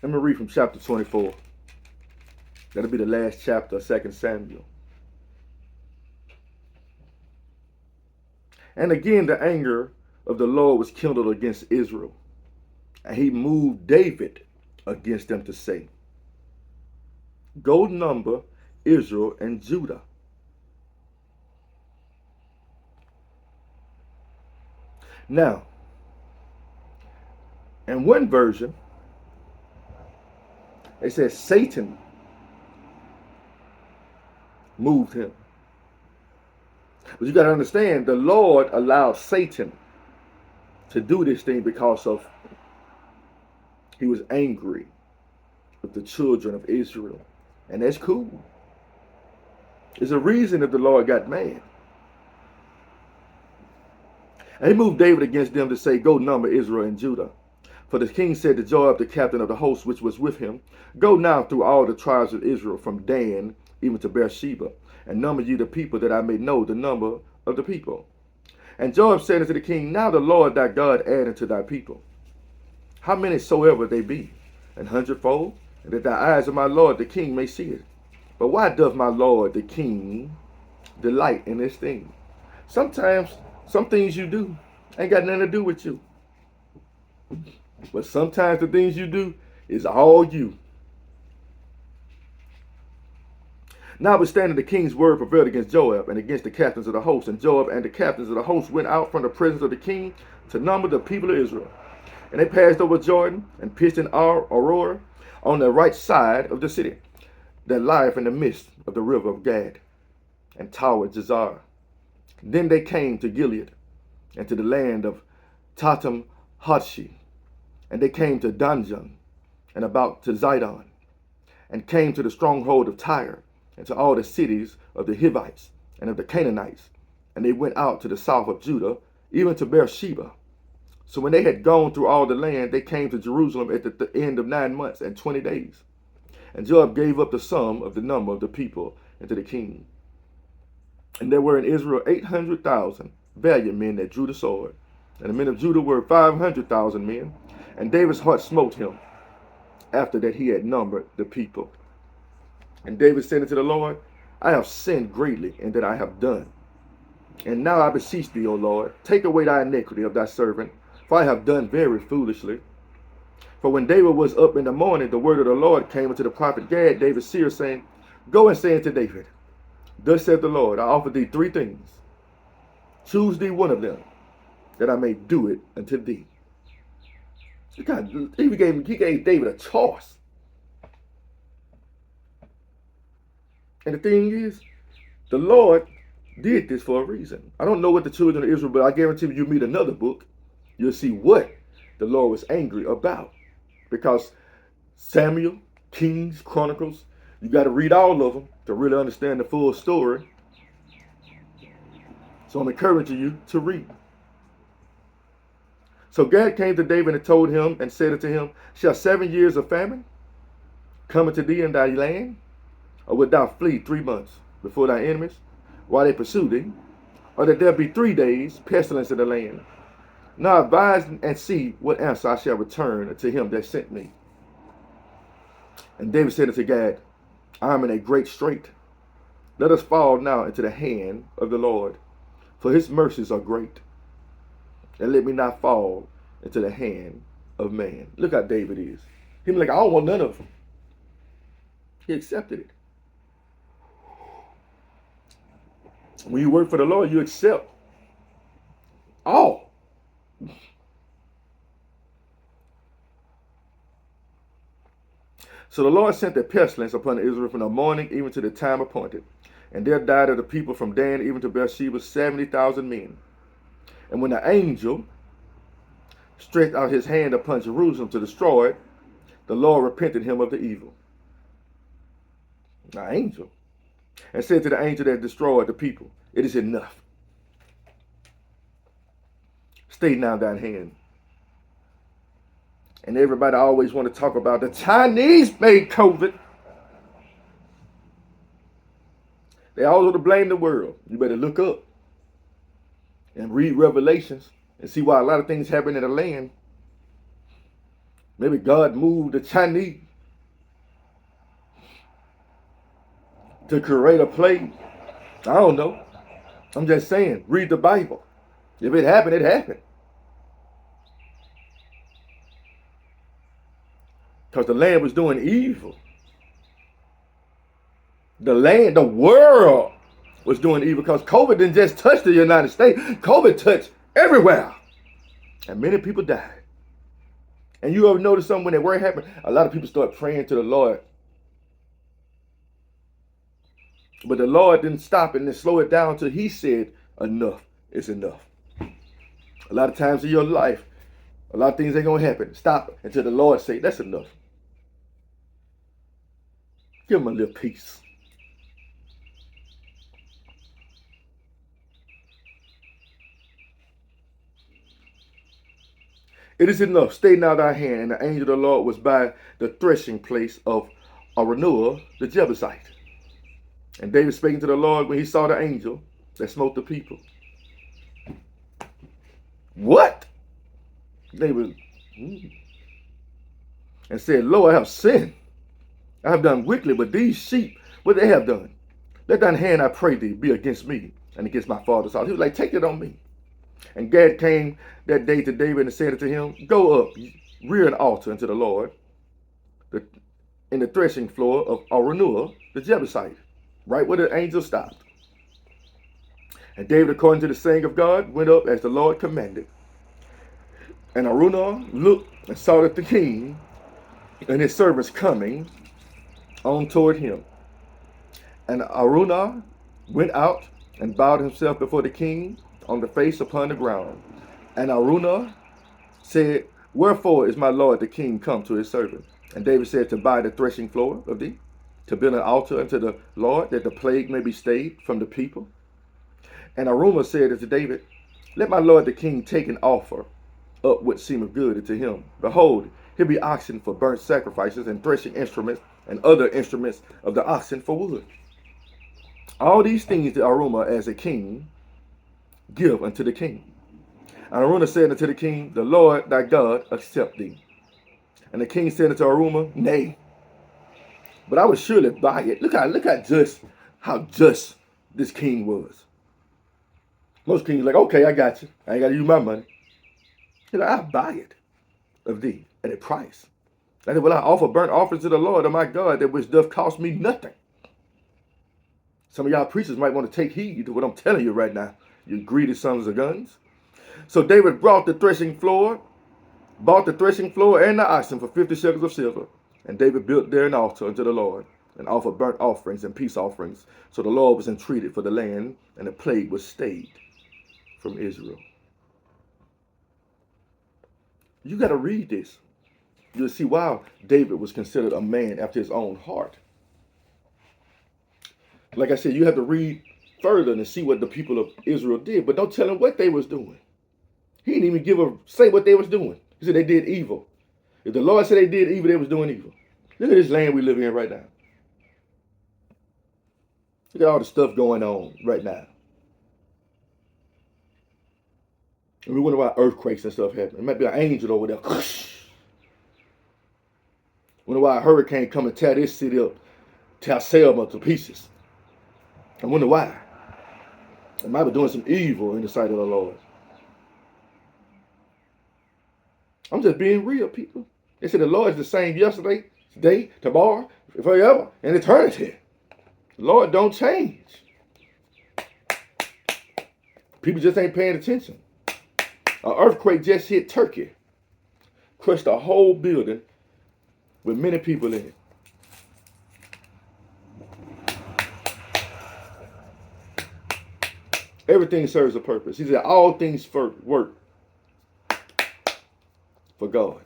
Let me read from chapter 24. That'll be the last chapter of 2 Samuel. And again, the anger of the Lord was kindled against Israel, and he moved David against them to say, go number Israel and Judah. Now, in one version, it says Satan moved him. But you got to understand, the Lord allowed Satan to do this thing because of he was angry with the children of Israel. And that's cool. There's a reason that the Lord got mad. And he moved David against them to say, go number Israel and Judah. For the king said to Joab, the captain of the host which was with him, go now through all the tribes of Israel, from Dan even to Beersheba, and number you the people, that I may know the number of the people. And Joab said unto the king, now the Lord thy God add unto thy people, how many soever they be, 100-fold, and that the eyes of my Lord the king may see it. But why doth my Lord the king delight in this thing? Sometimes some things you do ain't got nothing to do with you. But sometimes the things you do is all you. Notwithstanding, the king's word prevailed against Joab and against the captains of the host. And Joab and the captains of the host went out from the presence of the king to number the people of Israel. And they passed over Jordan and pitched in Aurora on the right side of the city that lieth in the midst of the river of Gad, and towered Jazar. Then they came to Gilead and to the land of Tatam Hadshi, and they came to Danjan and about to Zidon, and came to the stronghold of Tyre, and to all the cities of the Hivites and of the Canaanites. And they went out to the south of Judah, even to Beersheba. So when they had gone through all the land, they came to Jerusalem at the end of 9 months and 20 days. And Joab gave up the sum of the number of the people unto the king. And there were in Israel 800,000 valiant men that drew the sword. And the men of Judah were 500,000 men. And David's heart smote him after that he had numbered the people. And David said unto the Lord, I have sinned greatly in that I have done. And now I beseech thee, O Lord, take away thy iniquity of thy servant, for I have done very foolishly. For when David was up in the morning, the word of the Lord came unto the prophet Gad, David's seer, saying, go and say unto David, thus saith the Lord, I offer thee 3 things. Choose thee one of them, that I may do it unto thee. He gave David a choice. And the thing is, the Lord did this for a reason. I don't know what the children of Israel, but I guarantee you meet another book, you'll see what the Lord was angry about. Because Samuel, Kings, Chronicles, you got to read all of them to really understand the full story. So I'm encouraging you to read. So Gad came to David and told him and said unto him, shall 7 years of famine come unto thee in thy land? Or wilt thou flee 3 months before thy enemies, while they pursue thee? Or that there be 3 days pestilence in the land? Now advise and see what answer I shall return unto him that sent me. And David said unto Gad, I am in a great strait. Let us fall now into the hand of the Lord, for his mercies are great. And let me not fall into the hand of man. Look how David is. He was like, I don't want none of them. He accepted it. When you work for the Lord, you accept all. So the Lord sent a pestilence upon Israel from the morning even to the time appointed. And there died of the people from Dan even to Beersheba 70,000 men. And when the angel stretched out his hand upon Jerusalem to destroy it, the Lord repented him of the evil. The angel. And said to the angel that destroyed the people, it is enough. Stay now thine hand. And everybody always want to talk about the Chinese made COVID. They always want to blame the world. You better look up and read Revelations and see why a lot of things happen in the land. Maybe God moved the Chinese to create a plague. I don't know. I'm just saying, read the Bible. If it happened, it happened. Because the land was doing evil. The world was doing evil because COVID didn't just touch the United States. COVID touched everywhere. And many people died. And you ever notice something when that word happened? A lot of people start praying to the Lord. But the Lord didn't stop it and slow it down until he said, enough is enough. A lot of times in your life, a lot of things ain't going to happen. Stop it until the Lord say, that's enough. Give him a little peace. It is enough. Stay now thy hand. And the angel of the Lord was by the threshing place of Araunah the Jebusite. And David speaking to the Lord when he saw the angel that smote the people. What? David and said, Lo, I have sinned. I have done wickedly, but these sheep, what they have done? Let thine hand, I pray thee, be against me and against my father's house. He was like, take it on me. And Gad came that day to David and said unto him, go up, rear an altar unto the Lord in the threshing floor of Araunah the Jebusite, right where the angel stopped. And David, according to the saying of God, went up as the Lord commanded. And Araunah looked and saw that the king and his servants coming on toward him. And Araunah went out and bowed himself before the king on the face upon the ground. And Araunah said, wherefore is my lord the king come to his servant? And David said, to buy the threshing floor of thee, to build an altar unto the Lord, that the plague may be stayed from the people. And Araunah said unto David, let my lord the king take and offer up what seemeth good unto him. Behold, here be oxen for burnt sacrifices, and threshing instruments, and other instruments of the oxen for wood. All these things did Araunah as a king give unto the king. And Araunah said unto the king, the Lord thy God accept thee. And the king said unto Araunah, nay, but I will surely buy it. Look how just this king was. Most kings are like, okay, I got you. I ain't got to use my money. He's like, I'll buy it of thee at a price. I said, well, I offer burnt offerings to the Lord of my God, that which doth cost me nothing. Some of y'all preachers might want to take heed to what I'm telling you right now, you greedy sons of guns. So David bought the threshing floor and the oxen for 50 shekels of silver. And David built there an altar unto the Lord, and offered burnt offerings and peace offerings. So the Lord was entreated for the land, and the plague was stayed from Israel. You got to read this. You'll see why David was considered a man after his own heart. Like I said, you have to read further and see what the people of Israel did, but don't tell them what they was doing. He didn't even say what they was doing. He said they did evil. If the Lord said they did evil, they was doing evil. Look at this land we live in right now. Look at all the stuff going on right now. And we wonder why earthquakes and stuff happen. It might be an angel over there. Wonder why a hurricane come and tear this city up, tear Selma to pieces. I wonder why. They might be doing some evil in the sight of the Lord. I'm just being real, people. They said the Lord is the same yesterday, today, tomorrow, forever, and eternity. The Lord don't change. People just ain't paying attention. An earthquake just hit Turkey. Crushed a whole building with many people in it. Everything serves a purpose. He said all things work for God.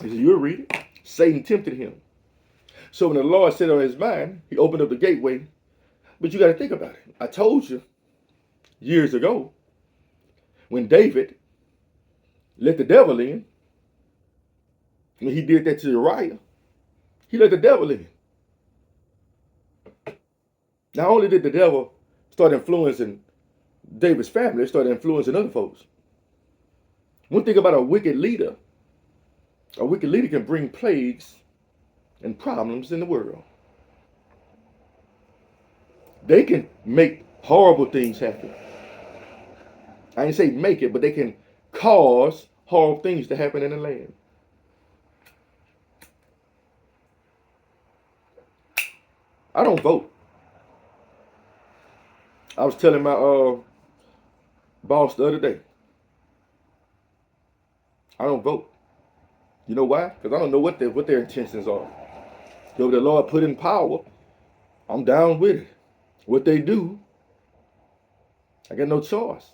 He said, you'll read it. Satan tempted him. So when the Lord set on his mind, he opened up the gateway. But you got to think about it. I told you years ago, when David let the devil in, when he did that to Uriah, he let the devil in. Not only did the devil start influencing David's family, they started influencing other folks. One thing about a wicked leader can bring plagues and problems in the world. They can make horrible things happen. I didn't say make it, but they can cause horrible things to happen in the land. I don't vote. I was telling my boss the other day, I don't vote. You know why? Because I don't know what their intentions are. So the Lord put in power, I'm down with it. What they do, I got no choice.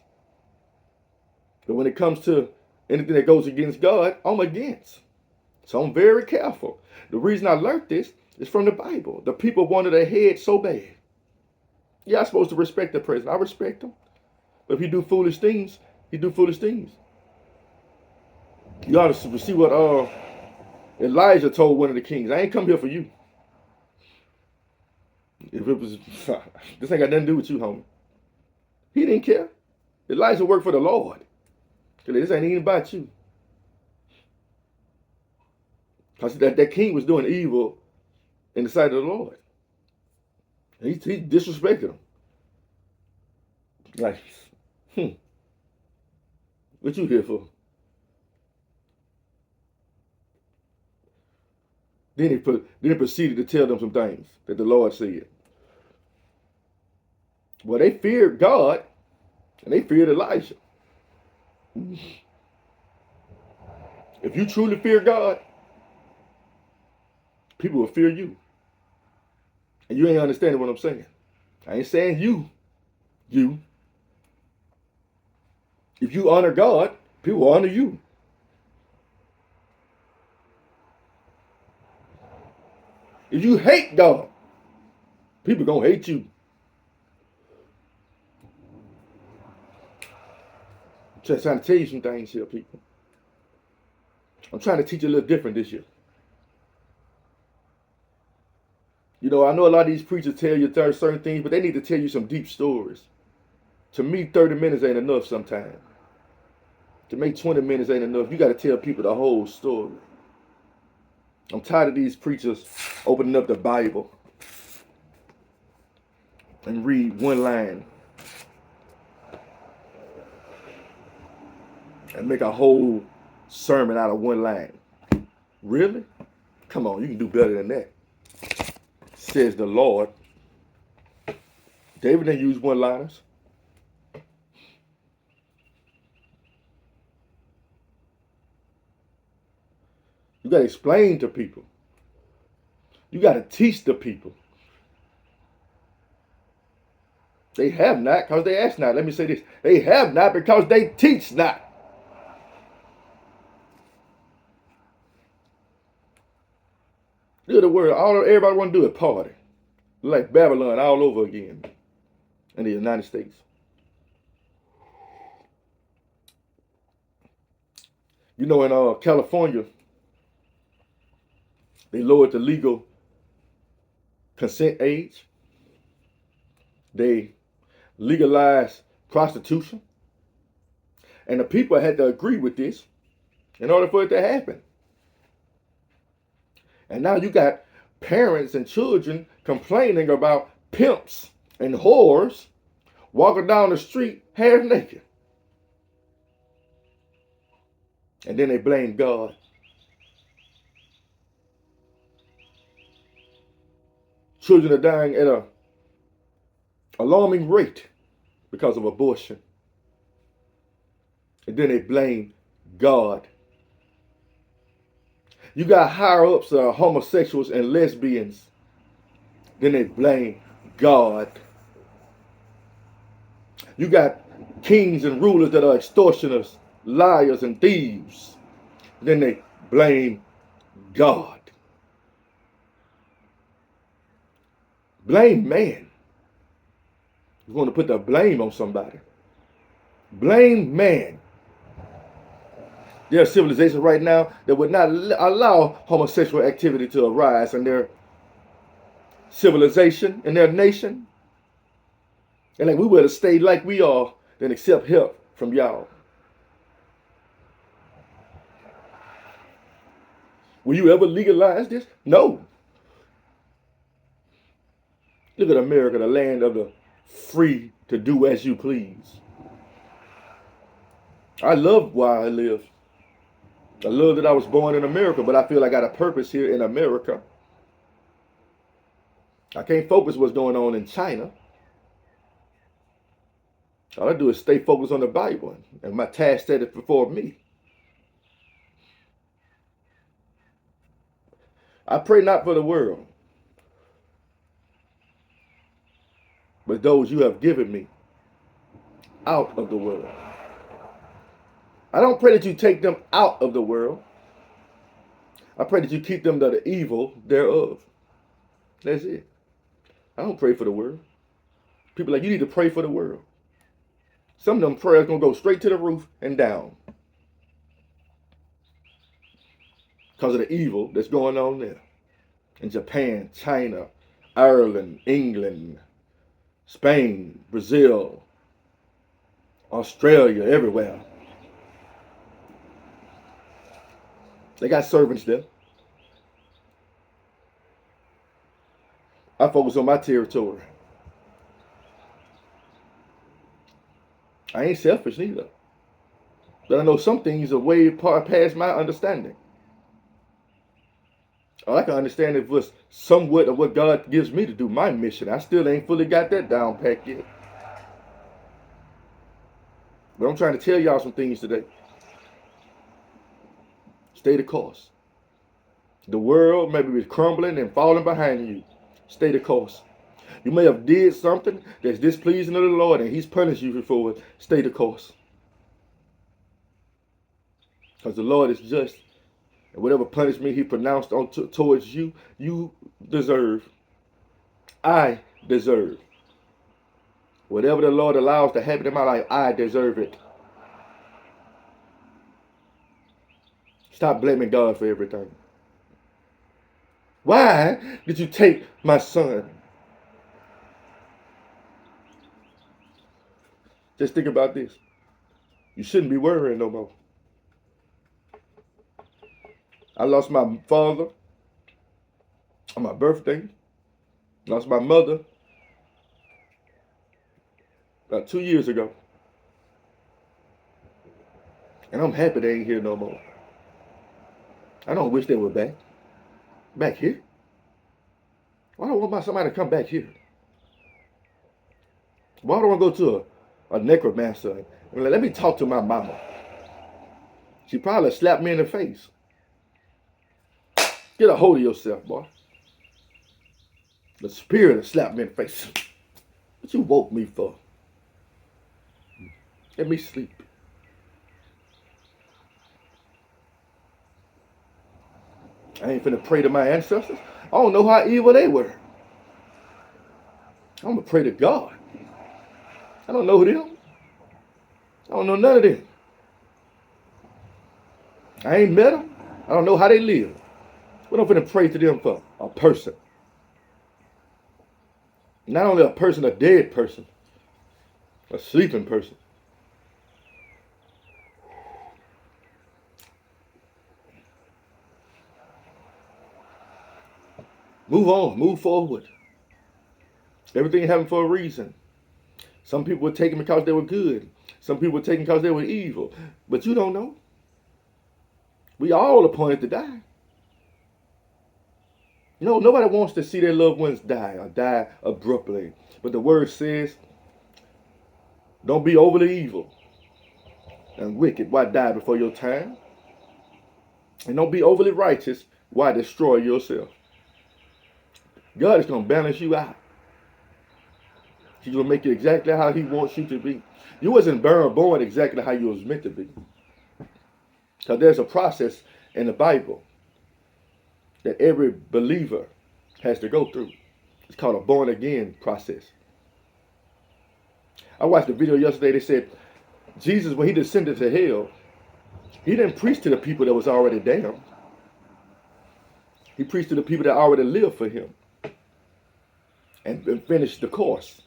But when it comes to anything that goes against God, I'm against. So I'm very careful. The reason I learned this is from the Bible. The people wanted a head so bad. Yeah, I'm supposed to respect the president. I respect him. But if he do foolish things, he do foolish things. You ought to see what Elijah told one of the kings. I ain't come here for you. If it was, this ain't got nothing to do with you, homie. He didn't care. Elijah worked for the Lord. This ain't even about you. Because that king was doing evil in the sight of the Lord. He disrespected him. Like, what you here for? Then he proceeded to tell them some things that the Lord said. Well, they feared God and they feared Elijah. If you truly fear God, people will fear you. And you ain't understanding what I'm saying. I ain't saying you. If you honor God, people will honor you. If you hate God, people gonna hate you. I'm just trying to tell you some things here, people. I'm trying to teach you a little different this year. You know, I know a lot of these preachers tell you certain things, but they need to tell you some deep stories. To me, 30 minutes ain't enough sometimes. To make 20 minutes ain't enough. You got to tell people the whole story. I'm tired of these preachers opening up the Bible and read one line and make a whole sermon out of one line. Really? Come on, you can do better than that. Says the Lord. David didn't use one-liners. You got to explain to people. You got to teach the people. They have not because they ask not. Let me say this. They have not because they teach not. Look at the word. Everybody want to do a party. Like Babylon all over again in the United States. You know, in California, they lowered the legal consent age. They legalized prostitution. And the people had to agree with this in order for it to happen. And now you got parents and children complaining about pimps and whores walking down the street half naked. And then they blame God. Children are dying at an alarming rate because of abortion. And then they blame God. You got higher ups that are homosexuals and lesbians. Then they blame God. You got kings and rulers that are extortioners, liars, and thieves. Then they blame God. Blame man. You want to put the blame on somebody. Blame man. There are civilizations right now that would not allow homosexual activity to arise in their civilization, in their nation. And like we would have stayed like we are than accept help from y'all. Will you ever legalize this? No. Look at America, the land of the free to do as you please. I love where I live. I love that I was born in America, but I feel I got a purpose here in America. I can't focus what's going on in China. All I do is stay focused on the Bible, and my task set it before me. I pray not for the world, but those you have given me out of the world. I don't pray that you take them out of the world. I pray that you keep them to the evil thereof. That's it. I don't pray for the world. People are like, you need to pray for the world. Some of them prayers going to go straight to the roof and down because of the evil that's going on there. In Japan, China, Ireland, England, Spain, Brazil, Australia, everywhere. They got servants there. I focus on my territory. I ain't selfish neither. But I know some things are way past my understanding. All I can understand it was somewhat of what God gives me to do, my mission. I still ain't fully got that down packed yet. But I'm trying to tell y'all some things today. Stay the course. The world may be crumbling and falling behind you. Stay the course. You may have did something that's displeasing to the Lord and he's punished you for it. Stay the course. Because the Lord is just. And whatever punishment he pronounced towards you, you deserve. I deserve. Whatever the Lord allows to happen in my life, I deserve it. Stop blaming God for everything. Why did you take my son? Just think about this. You shouldn't be worrying no more. I lost my father on my birthday. Lost my mother about 2 years ago. And I'm happy they ain't here no more. I don't wish they were back. Back here? Why do I want somebody to come back here? Why do I go to a necromancer and let me talk to my mama? She probably slapped me in the face. Get a hold of yourself, boy. The spirit will slap me in the face. What you woke me for? Let me sleep. I ain't finna pray to my ancestors. I don't know how evil they were. I'm gonna pray to God. I don't know them. I don't know none of them. I ain't met them. I don't know how they live. What I'm finna pray to them for? A person. Not only a person, a dead person. A sleeping person. Move on. Move forward. Everything happened for a reason. Some people were taken because they were good. Some people were taken because they were evil. But you don't know. We all appointed to die. You know, nobody wants to see their loved ones die or die abruptly. But the word says, don't be overly evil and wicked. Why die before your time? And don't be overly righteous. Why destroy yourself? God is going to balance you out. He's going to make you exactly how he wants you to be. You wasn't born exactly how you was meant to be. Because there's a process in the Bible that every believer has to go through. It's called a born again process. I watched a video yesterday. They said Jesus, when he descended to hell, he didn't preach to the people that was already damned. He preached to the people that already lived for him and finished the course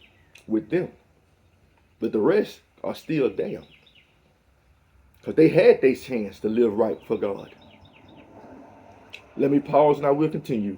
with them. But the rest are still there. Because they had their chance to live right for God. Let me pause and I will continue.